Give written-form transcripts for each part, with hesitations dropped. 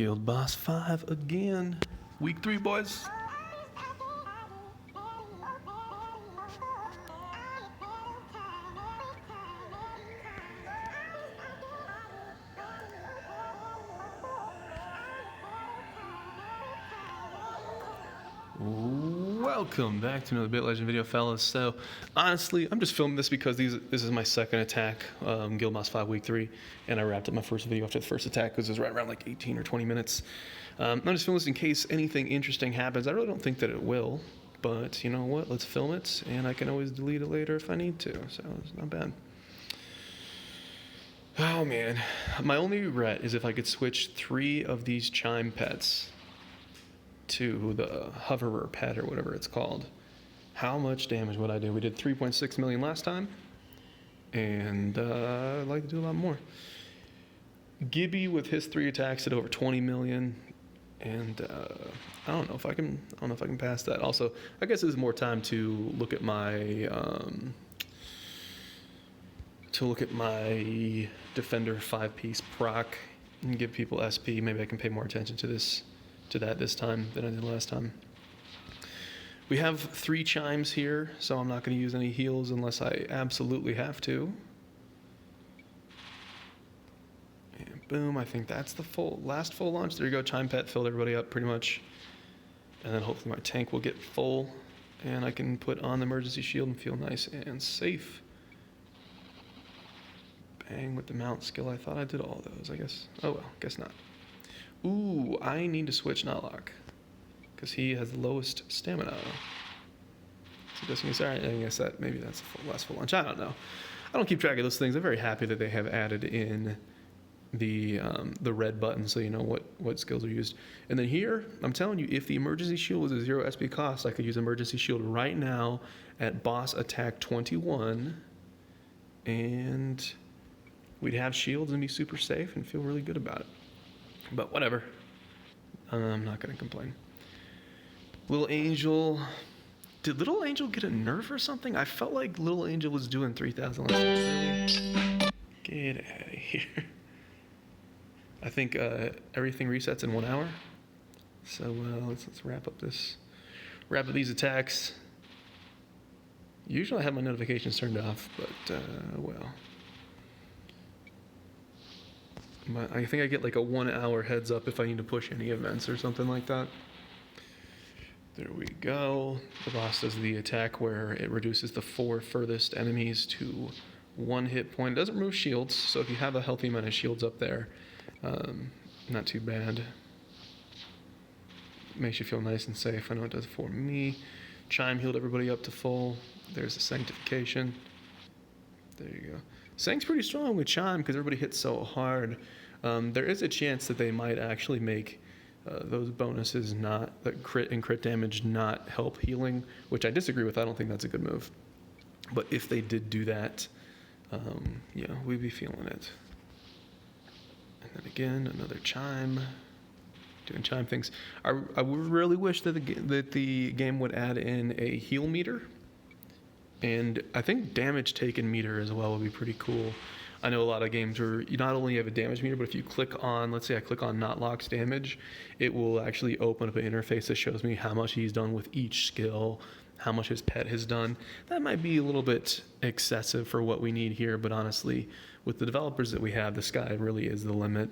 Guild Boss 5 again. Week 3, boys. Welcome back to another Bit Legend video, fellas. So, honestly, I'm just filming this because this is my second attack, Guild Boss 5 Week 3, and I wrapped up my first video after the first attack because it was right around like 18 or 20 minutes. I'm just filming this in case anything interesting happens. I really don't think that it will, but you know what? Let's film it, and I can always delete it later if I need to, so it's not bad. Oh, man. My only regret is if I could switch 3 of these chime pets to the hoverer pet or whatever it's called. How much damage would I do? We did 3.6 million last time, and I'd like to do a lot more. Gibby with his 3 attacks did over 20 million, and I don't know if I can pass that. Also, I guess there's more time to look at my Defender 5-piece proc and give people SP. Maybe I can pay more attention to that this time than I did last time. We have 3 chimes here, so I'm not going to use any heals unless I absolutely have to. And boom, I think that's the last full launch. There you go, chime pet filled everybody up pretty much. And then hopefully my tank will get full and I can put on the emergency shield and feel nice and safe. Bang with the mount skill. I thought I did all those, I guess. Oh well, guess not. Ooh, I need to switch Notlock because he has the lowest stamina. So guessing he's alright. I guess maybe that's the last full launch. I don't know. I don't keep track of those things. I'm very happy that they have added in the red button so you know what skills are used. And then here, I'm telling you, if the emergency shield was a 0 SP cost, I could use emergency shield right now at boss attack 21, and we'd have shields and be super safe and feel really good about it. But whatever. I'm not going to complain. Little Angel. Did Little Angel get a nerf or something? I felt like Little Angel was doing 3,000 last time. Get out of here. I think everything resets in 1 hour. So let's wrap up these attacks. Usually I have my notifications turned off, but well. I think I get like a 1 hour heads up if I need to push any events or something like that. There we go. The boss does the attack where it reduces the 4 furthest enemies to 1 hit point. It doesn't remove shields, so if you have a healthy amount of shields up there, not too bad. Makes you feel nice and safe. I know it does for me. Chime healed everybody up to full. There's the sanctification. There you go. Sanc's pretty strong with Chime because everybody hits so hard. There is a chance that they might actually make those bonuses that crit and crit damage not help healing, which I disagree with. I don't think that's a good move. But if they did do that, yeah, we'd be feeling it. And then again, another Chime. Doing Chime things. I would really wish that the game would add in a heal meter. And I think damage taken meter as well would be pretty cool. I know a lot of games where you not only have a damage meter, but if you click on, let's say I click on Notlock's damage, it will actually open up an interface that shows me how much he's done with each skill, how much his pet has done. That might be a little bit excessive for what we need here, but honestly, with the developers that we have, the sky really is the limit.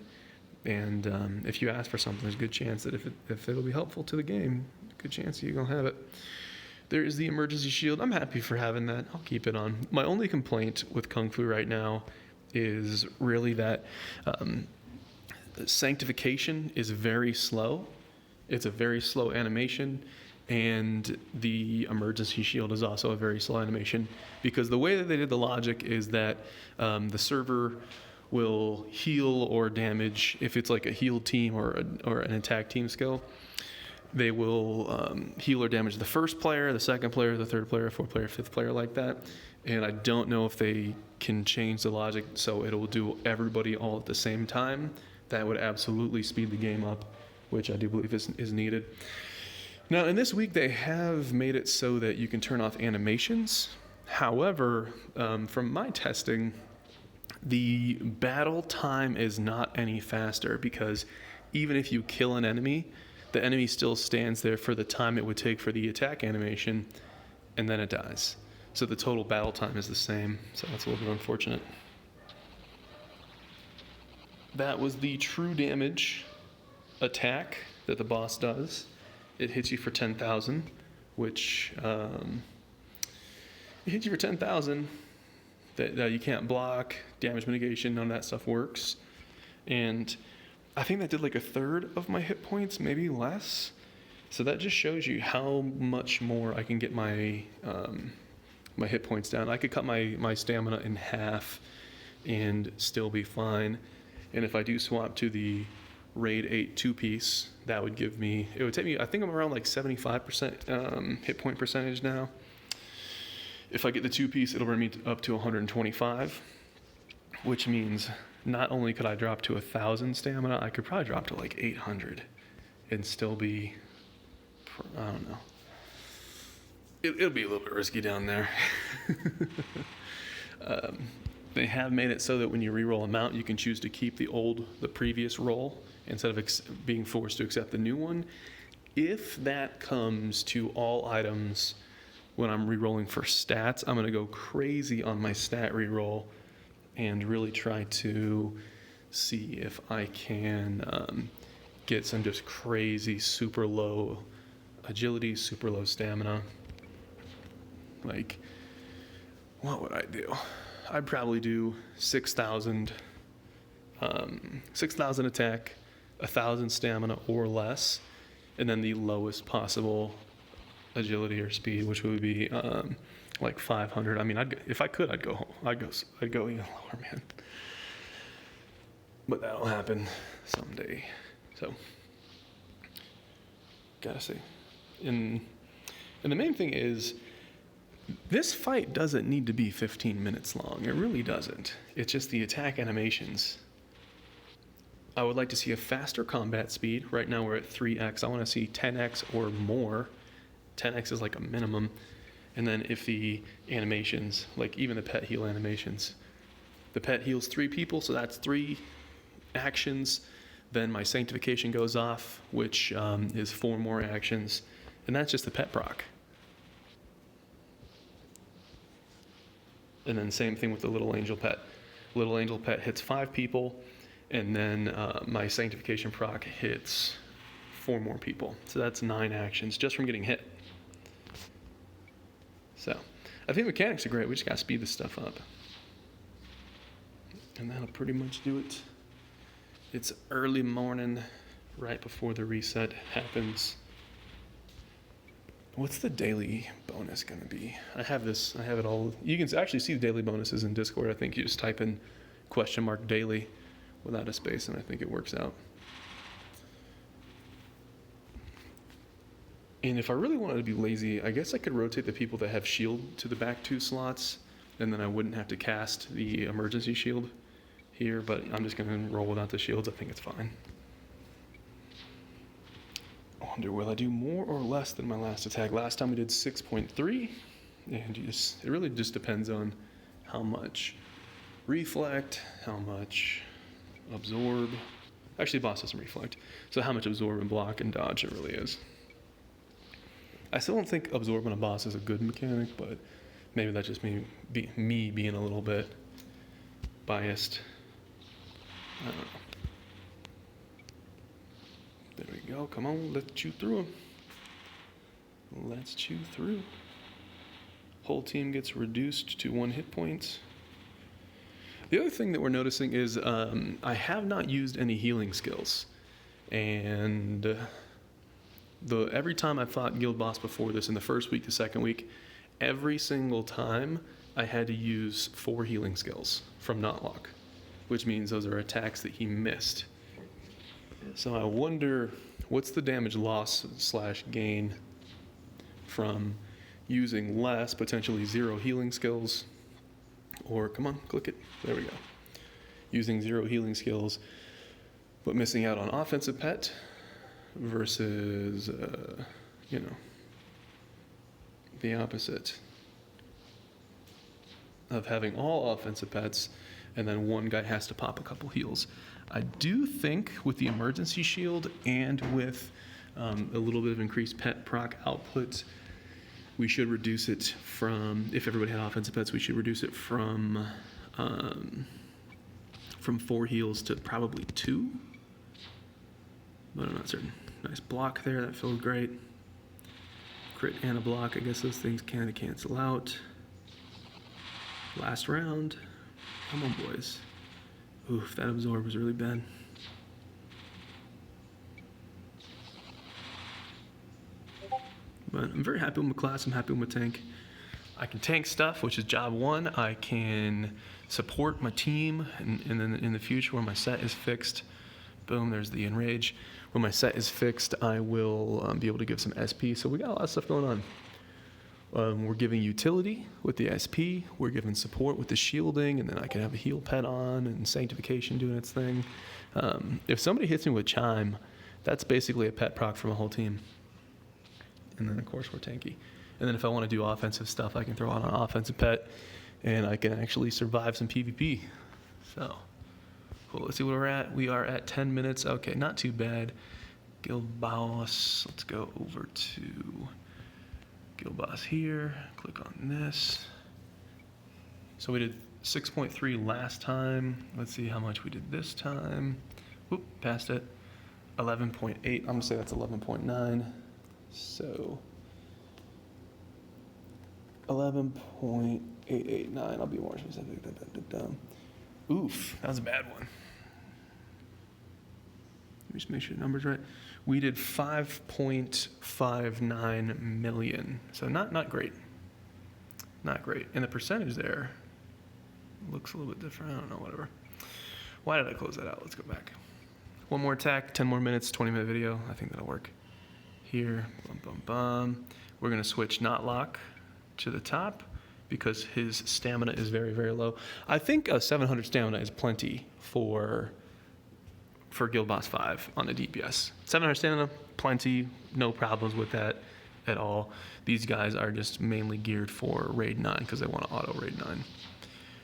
And if you ask for something, there's a good chance that if it'll be helpful to the game, good chance you're going to have it. There is the emergency shield. I'm happy for having that. I'll keep it on. My only complaint with Kung Fu right now is really that sanctification is very slow. It's a very slow animation, and the emergency shield is also a very slow animation because the way that they did the logic is that the server will heal or damage if it's like a heal team or an attack team skill. They will heal or damage the first player, the second player, the third player, fourth player, fifth player, like that. And I don't know if they can change the logic so it'll do everybody all at the same time. That would absolutely speed the game up, which I do believe is needed. Now, in this week, they have made it so that you can turn off animations. However, from my testing, the battle time is not any faster because even if you kill an enemy, the enemy still stands there for the time it would take for the attack animation, and then it dies. So the total battle time is the same, so that's a little bit unfortunate. That was the true damage attack that the boss does. It hits you for 10,000, which it hits you for 10,000 that you can't block, damage mitigation, none of that stuff works. And I think that did like a third of my hit points, maybe less. So that just shows you how much more I can get my my hit points down. I could cut my stamina in half and still be fine. And if I do swap to the Raid 8 2-piece, that would give me, it would take me, I think I'm around like 75% hit point percentage now. If I get the 2-piece, it'll bring me up to 125, which means not only could I drop to 1,000 stamina, I could probably drop to like 800 and still be, I don't know. It'll be a little bit risky down there. They have made it so that when you reroll a mount, you can choose to keep the previous roll instead of being forced to accept the new one. If that comes to all items when I'm rerolling for stats, I'm going to go crazy on my stat reroll and really try to see if I can get some just crazy super low agility, super low stamina. Like, what would I do? I'd probably do 6,000 attack, 1,000 stamina or less, and then the lowest possible agility or speed, which would be like 500. I mean, if I could, I'd go even lower, man. But that'll happen someday. So, gotta see. And the main thing is, this fight doesn't need to be 15 minutes long. It really doesn't. It's just the attack animations. I would like to see a faster combat speed. Right now we're at 3x. I want to see 10x or more. 10x is like a minimum. And then if the animations, like even the pet heal animations, the pet heals 3 people, so that's 3 actions. Then my sanctification goes off, which is 4 more actions. And that's just the pet proc. And then same thing with the little angel pet. Little angel pet hits 5 people, and then my sanctification proc hits 4 more people. So that's 9 actions just from getting hit. So I think mechanics are great. We just gotta speed this stuff up. And that'll pretty much do it. It's early morning, right before the reset happens. What's the daily bonus going to be? I have it all. You can actually see the daily bonuses in Discord. I think you just type in !daily without a space, and I think it works out. And if I really wanted to be lazy, I guess I could rotate the people that have shield to the back 2 slots, and then I wouldn't have to cast the emergency shield here, but I'm just going to roll without the shields. I think it's fine. I wonder, will I do more or less than my last attack? Last time we did 6.3, and it really just depends on how much reflect, how much absorb. Actually, boss doesn't reflect, so how much absorb and block and dodge it really is. I still don't think absorb on a boss is a good mechanic, but maybe that's just me being a little bit biased. I don't know. There we go. Come on, let's chew through them. Let's chew through. Whole team gets reduced to 1 hit point. The other thing that we're noticing is I have not used any healing skills. And every time I fought guild boss before this, in the first week, the second week, every single time I had to use 4 healing skills from Notlock, which means those are attacks that he missed. So I wonder, what's the damage loss / gain from using less, potentially 0 healing skills, or, come on, click it, there we go. Using 0 healing skills, but missing out on offensive pet versus, the opposite of having all offensive pets, and then one guy has to pop a couple heals. I do think with the emergency shield and with a little bit of increased pet proc output, we should reduce it from, if everybody had offensive pets, we should reduce it from 4 heals to probably 2. But I'm not certain. Nice block there, that feels great. Crit and a block, I guess those things kind of cancel out. Last round. Come on, boys. Oof, that absorb was really bad. But I'm very happy with my class, I'm happy with my tank. I can tank stuff, which is job 1. I can support my team, and then in the future when my set is fixed, boom, there's the enrage. When my set is fixed, I will be able to give some SP. So we got a lot of stuff going on. We're giving utility with the SP, we're giving support with the shielding, and then I can have a heal pet on and sanctification doing its thing. If somebody hits me with chime, that's basically a pet proc for my whole team. And then of course we're tanky. And then if I want to do offensive stuff, I can throw out an offensive pet and I can actually survive some PvP. So, cool, let's see where we're at. We are at 10 minutes. Okay, not too bad. Guild boss, let's go over to Guild boss here, click on this. So we did 6.3 last time. Let's see how much we did this time. Whoop, passed it. 11.8, I'm gonna say that's 11.9. So 11.889, I'll be more specific. Oof, that was a bad one. Let me just make sure the number's right. We did 5.59 million. So not great. Not great. And the percentage there looks a little bit different. I don't know, whatever. Why did I close that out? Let's go back. One more attack, 10 more minutes, 20-minute video. I think that'll work. Here, bum, bum, bum. We're gonna switch not lock to the top because his stamina is very, very low. I think 700 stamina is plenty for Guild Boss 5 on the DPS. 700 stamina, plenty, no problems with that at all. These guys are just mainly geared for Raid 9 because they want to auto Raid 9.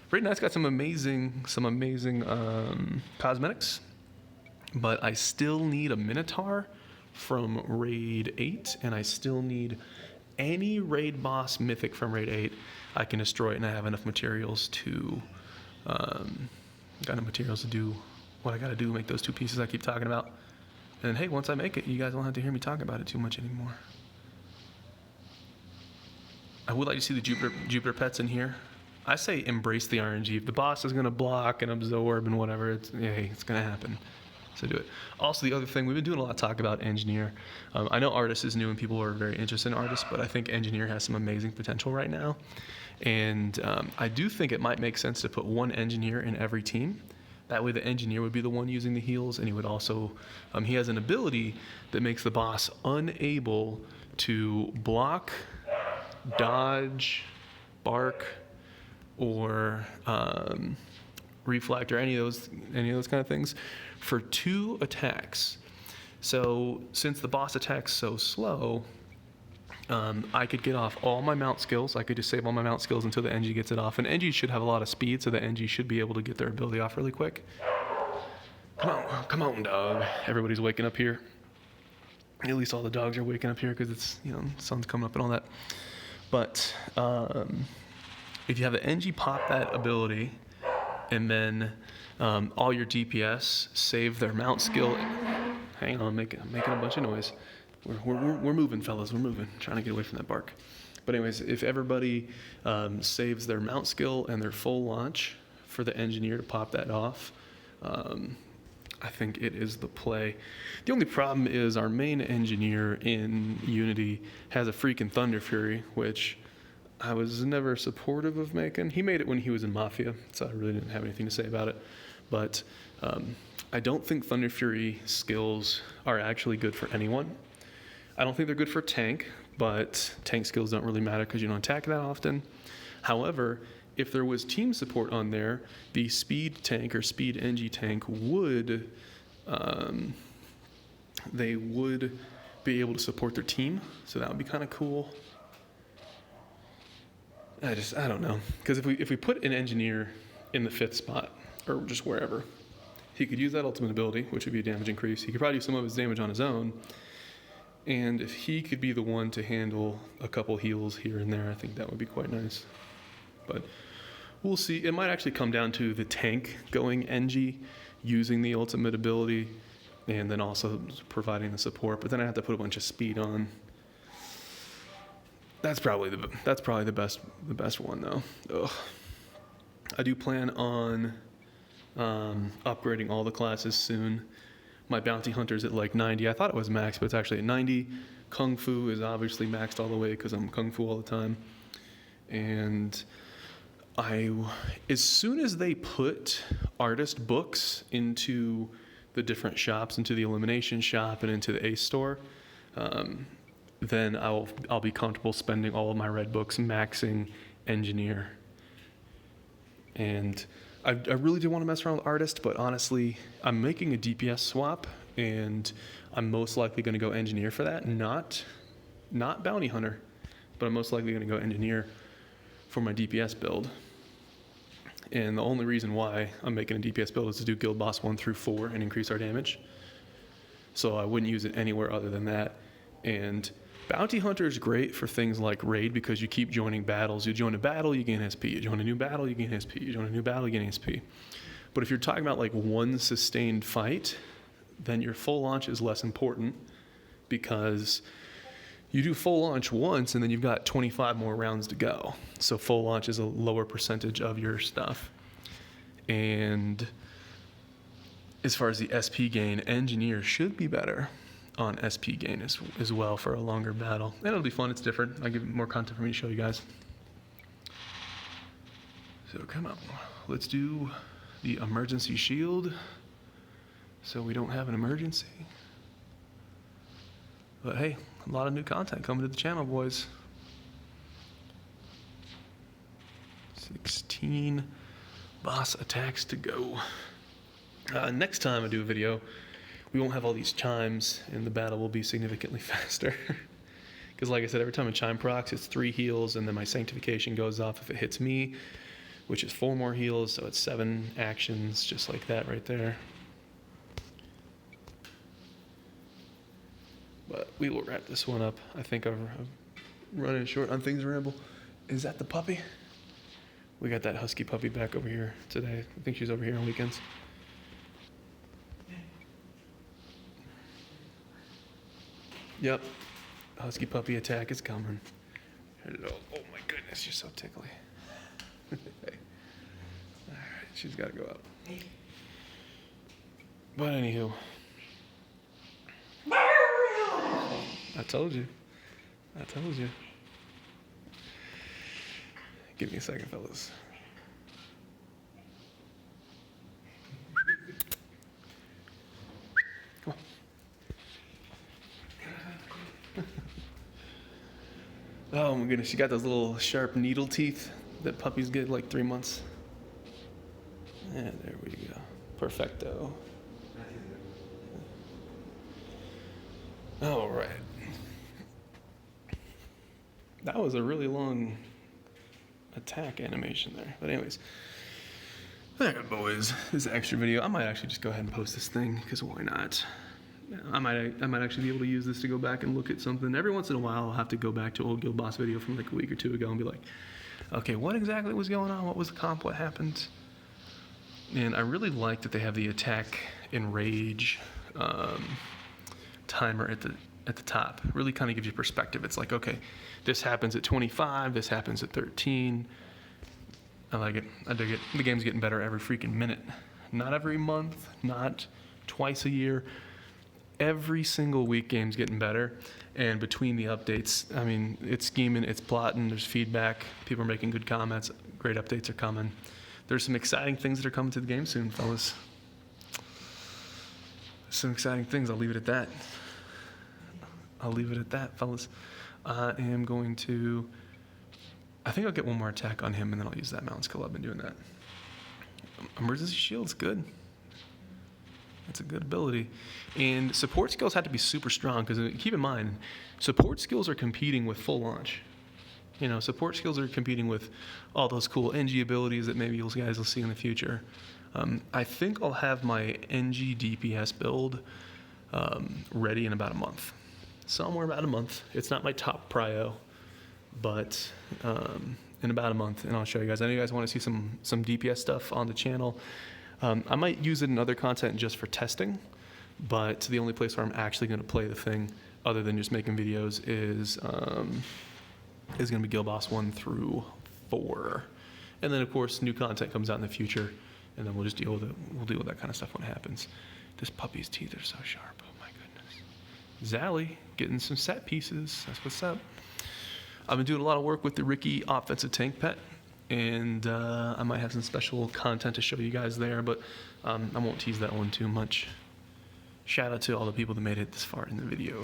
Raid 9's got some amazing cosmetics, but I still need a Minotaur from Raid 8, and I still need any raid boss mythic from Raid 8. I can destroy it, and I have enough materials to do what I gotta do, make those 2 pieces I keep talking about. And hey, once I make it, you guys don't have to hear me talk about it too much anymore. I would like to see the Jupiter pets in here. I say embrace the RNG. If the boss is gonna block and absorb and whatever, it's gonna happen. So do it. Also, the other thing, we've been doing a lot of talk about engineer. I know artist is new and people are very interested in artists, but I think engineer has some amazing potential right now. And I do think it might make sense to put 1 engineer in every team. That way the engineer would be the one using the heals, and he would also, he has an ability that makes the boss unable to block, dodge, bark, or reflect, or any of those kind of things for 2 attacks. So since the boss attacks so slow, I could get off all my mount skills. I could just save all my mount skills until the NG gets it off. And NG should have a lot of speed, so the NG should be able to get their ability off really quick. Come on, dog. Everybody's waking up here. At least all the dogs are waking up here because it's, the sun's coming up and all that. But if you have the NG pop that ability, and then all your DPS save their mount skill. Hang on, I'm making a bunch of noise. We're moving, fellas. We're moving. Trying to get away from that bark. But anyways, if everybody saves their mount skill and their full launch for the engineer to pop that off, I think it is the play. The only problem is our main engineer in Unity has a freaking Thunder Fury, which I was never supportive of making. He made it when he was in Mafia, so I really didn't have anything to say about it. But I don't think Thunder Fury skills are actually good for anyone. I don't think they're good for tank, but tank skills don't really matter because you don't attack that often. However, if there was team support on there, the speed tank or speed NG tank would, they would be able to support their team, so that would be kind of cool. I don't know, because if we put an engineer in the 5th spot, or just wherever, he could use that ultimate ability, which would be a damage increase. He could probably do some of his damage on his own. And if he could be the one to handle a couple heals here and there, I think that would be quite nice. But we'll see. It might actually come down to the tank going NG, using the ultimate ability, and then also providing the support. But then I have to put a bunch of speed on. That's probably the best one though. Ugh. I do plan on upgrading all the classes soon. My bounty hunter's at like 90. I thought it was max, but it's actually at 90. Kung Fu is obviously maxed all the way because I'm Kung Fu all the time. And as soon as they put artist books into the different shops, into the elimination shop and into the Ace store, then I'll be comfortable spending all of my red books maxing engineer. And I really do want to mess around with artist, but honestly, I'm making a DPS swap, and I'm most likely going to go engineer for that, not bounty hunter, but I'm most likely going to go engineer for my DPS build. And the only reason why I'm making a DPS build is to do guild boss 1 through 4 and increase our damage. So I wouldn't use it anywhere other than that. And bounty hunter is great for things like raid because you keep joining battles. You join a battle, you gain SP. You join a new battle, you gain SP. You join a new battle, you gain SP. But if you're talking about like one sustained fight, then your full launch is less important because you do full launch once and then you've got 25 more rounds to go. So full launch is a lower percentage of your stuff. And as far as the SP gain, engineer should be better on SP gain as well for a longer battle. And it'll be fun, it's different. I'll give more content for me to show you guys. So come on, let's do the emergency shield so we don't have an emergency. But hey, a lot of new content coming to the channel, boys. 16 boss attacks to go. Next time I do a video, we won't have all these chimes, and the battle will be significantly faster. Because like I said, every time a chime procs, it's 3 heals, and then my sanctification goes off if it hits me, which is 4 more heals, so it's 7 actions, just like that right there. But we will wrap this one up. I think I'm running short on things to ramble. Is that the puppy? We got that husky puppy back over here today. I think she's over here on weekends. Yep, husky puppy attack is coming. Hello. Oh my goodness, you're so tickly. All right, she's got to go up. But anywho, I told you. Give me a second, fellas. Come on. Oh my goodness, she got those little sharp needle teeth that puppies get like 3 months. Yeah, there we go. Perfecto. All right. That was a really long attack animation there. But anyways, all right, boys. This is an extra video. I might actually just go ahead and post this thing because why not? I might actually be able to use this to go back and look at something. Every once in a while, I'll have to go back to old Guild Boss video from like a week or 2 ago and be like, okay, what exactly was going on? What was the comp? What happened? And I really like that they have the attack and rage timer at the top. It really kind of gives you perspective. It's like, okay, this happens at 25, this happens at 13. I like it. I dig it. The game's getting better every freaking minute. Not every month, not twice a year. Every single week, game's getting better. And between the updates, I mean, it's scheming, it's plotting, there's feedback, people are making good comments, great updates are coming. There's some exciting things that are coming to the game soon, fellas. Some exciting things, I'll leave it at that. Fellas. I am going to, I think I'll get one more attack on him and then I'll use that Mountain Skull. I've been doing that. Emergency Shield's good. That's a good ability. And support skills have to be super strong because keep in mind, support skills are competing with full launch. You know, support skills are competing with all those cool NG abilities that maybe you guys will see in the future. I think I'll have my NG DPS build ready in about a month. Somewhere about a month. It's not my top prio, but in about a month, and I'll show you guys. I know you guys want to see some DPS stuff on the channel. I might use it in other content just for testing, but the only place where I'm actually going to play the thing, other than just making videos, is going to be Guild Boss 1 through 4. And then, of course, new content comes out in the future, and then we'll just deal with it. We'll deal with that kind of stuff when it happens. This puppy's teeth are so sharp. Oh, my goodness. Zally, getting some set pieces. That's what's up. I've been doing a lot of work with the Ricky offensive tank pet, and I might have some special content to show you guys there, but I won't tease that one too much. Shout out to all the people that made it this far in the video.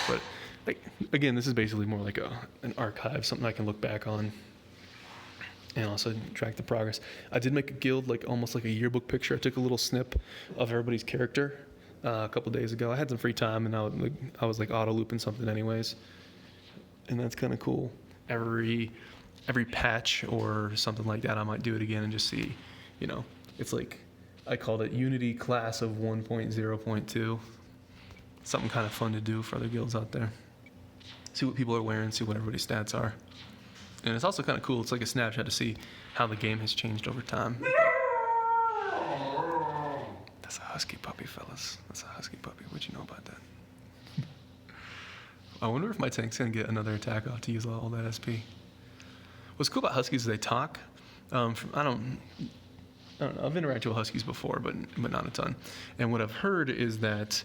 But like, again, this is basically more like an archive, something I can look back on and also track the progress. I did make a guild, like almost like a yearbook picture. I took a little snip of everybody's character a couple days ago. I had some free time, and I was like auto looping something anyways. And that's kind of cool. Every patch or something like that, I might do it again and just see, you know, it's like, I called it Unity Class of 1.0.2. Something kind of fun to do for other guilds out there. See what people are wearing, see what everybody's stats are. And it's also kind of cool. It's like a snapshot to see how the game has changed over time. That's a husky puppy, fellas. That's a husky puppy. What'd you know about that? I wonder if my tank's gonna get another attack off to use all that SP. What's cool about huskies is they talk. I don't know. I've interacted with huskies before, but not a ton. And what I've heard is that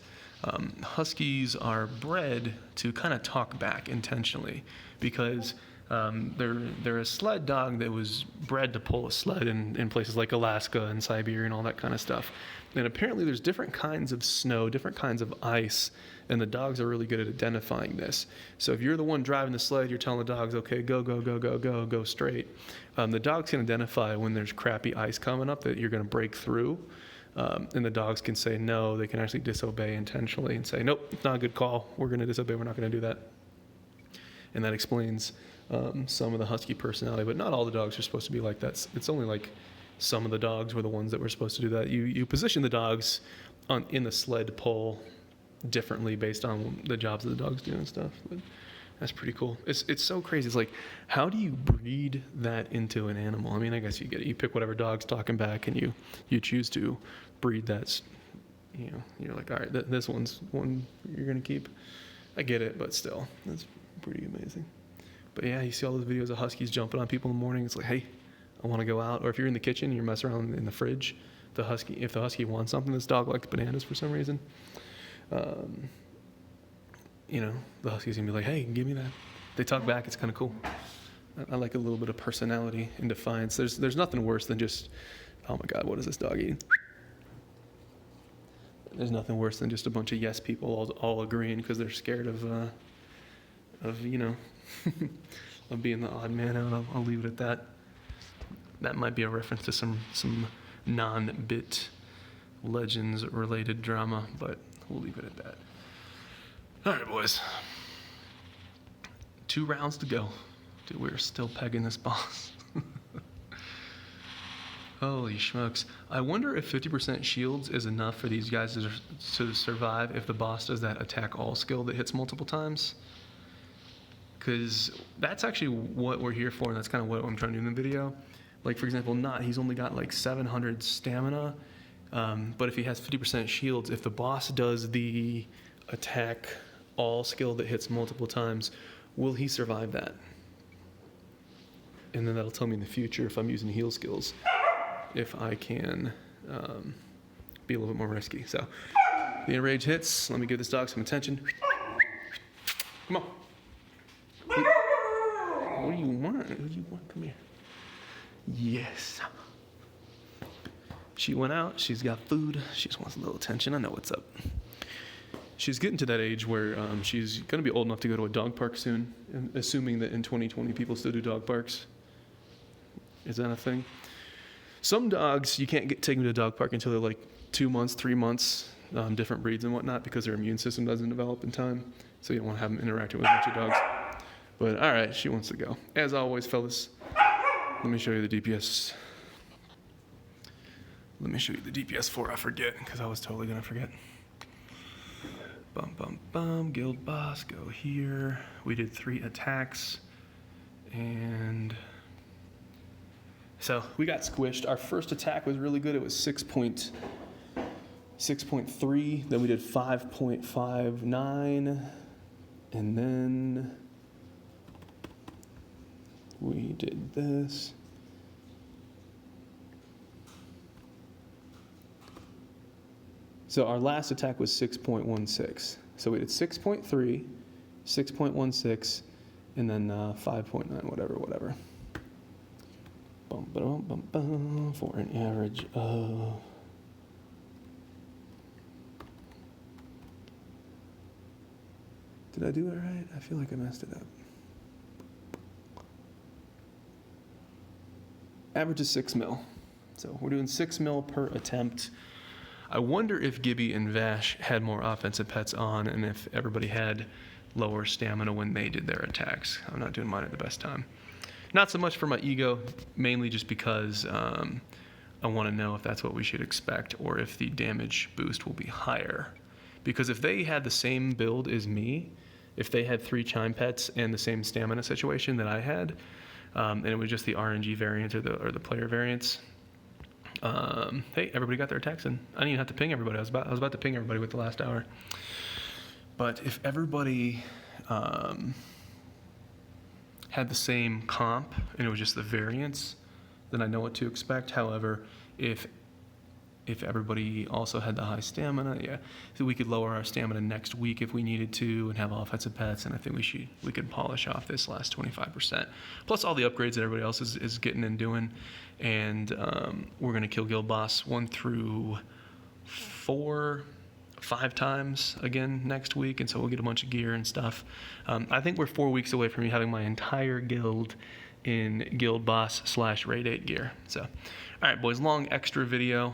huskies are bred to kind of talk back intentionally, because they're a sled dog that was bred to pull a sled in places like Alaska and Siberia and all that kind of stuff. And apparently there's different kinds of snow, different kinds of ice, and the dogs are really good at identifying this. So if you're the one driving the sled, you're telling the dogs, okay, go straight. The dogs can identify when there's crappy ice coming up that you're going to break through. And the dogs can say no. They can actually disobey intentionally and say, nope, it's not a good call. We're going to disobey. We're not going to do that. And that explains some of the husky personality, but not all the dogs are supposed to be like that. It's only like some of the dogs were the ones that were supposed to do that. You position the dogs in the sled pull differently based on the jobs that the dogs do and stuff. But that's pretty cool. It's so crazy. It's like, how do you breed that into an animal? I mean, I guess you get it. You pick whatever dog's talking back, and you choose to breed that. You know, you're like, all right, this one's one you're gonna keep. I get it, but still, that's pretty amazing. But yeah, you see all those videos of huskies jumping on people in the morning. It's like, hey, I want to go out. Or if you're in the kitchen, and you're messing around in the fridge. If the husky wants something, this dog likes bananas for some reason. You know, the husky's gonna be like, hey, give me that. They talk back. It's kind of cool. I like a little bit of personality and defiance. There's nothing worse than just, oh my God, what is this dog eating? There's nothing worse than just a bunch of yes people all agreeing because they're scared of you know, of being the odd man out. I'll leave it at that. That might be a reference to some non-bit Legends related drama, but we'll leave it at that. All right, boys. 2 rounds to go. Dude, we're still pegging this boss. Holy smokes. I wonder if 50% shields is enough for these guys to survive if the boss does that attack all skill that hits multiple times. Because that's actually what we're here for, and that's kind of what I'm trying to do in the video. Like, for example, he's only got like 700 stamina, but if he has 50% shields, if the boss does the attack all skill that hits multiple times, will he survive that? And then that'll tell me in the future if I'm using heal skills, if I can be a little bit more risky. So the enrage hits. Let me give this dog some attention. Come on. What do you want? What do you want? Come here. Yes. She went out. She's got food. She just wants a little attention. I know what's up. She's getting to that age where she's going to be old enough to go to a dog park soon, assuming that in 2020 people still do dog parks. Is that a thing? Some dogs, you can't take them to a dog park until they're like 2 months, 3 months, different breeds and whatnot, because their immune system doesn't develop in time. So you don't want to have them interacting with a bunch of dogs. But all right, she wants to go. As always, fellas, let me show you the DPS. Let me show you the DPS for I forget, because I was totally gonna forget. Bum, bum, bum, guild boss, go here. We did 3 attacks, and so we got squished. Our first attack was really good. It was 6.3, then we did 5.59, and then we did this. So our last attack was 6.16. So we did 6.3, 6.16, and then 5.9, whatever. Bum, bum, bum, bum, for an average of... Did I do it right? I feel like I messed it up. Average is 6 mil. So we're doing 6 mil per attempt. I wonder if Gibby and Vash had more offensive pets on and if everybody had lower stamina when they did their attacks. I'm not doing mine at the best time. Not so much for my ego, mainly just because I want to know if that's what we should expect or if the damage boost will be higher. Because if they had the same build as me, if they had 3 chime pets and the same stamina situation that I had, and it was just the RNG variant or the player variants, hey, everybody got their attacks in. I didn't even have to ping everybody. I was about to ping everybody with the last hour. But if everybody had the same comp and it was just the variants, then I know what to expect. However, if everybody also had the high stamina, yeah, so we could lower our stamina next week if we needed to and have offensive pets, and I think we could polish off this last 25%. Plus all the upgrades that everybody else is getting and doing, and we're going to kill Guild Boss 1 through 4, 5 times again next week, and so we'll get a bunch of gear and stuff. I think we're 4 weeks away from me having my entire guild in Guild Boss / Raid 8 gear. So, all right, boys, long extra video.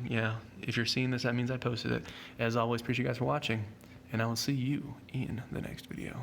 Yeah, if you're seeing this, that means I posted it. As always, appreciate you guys for watching, and I will see you in the next video.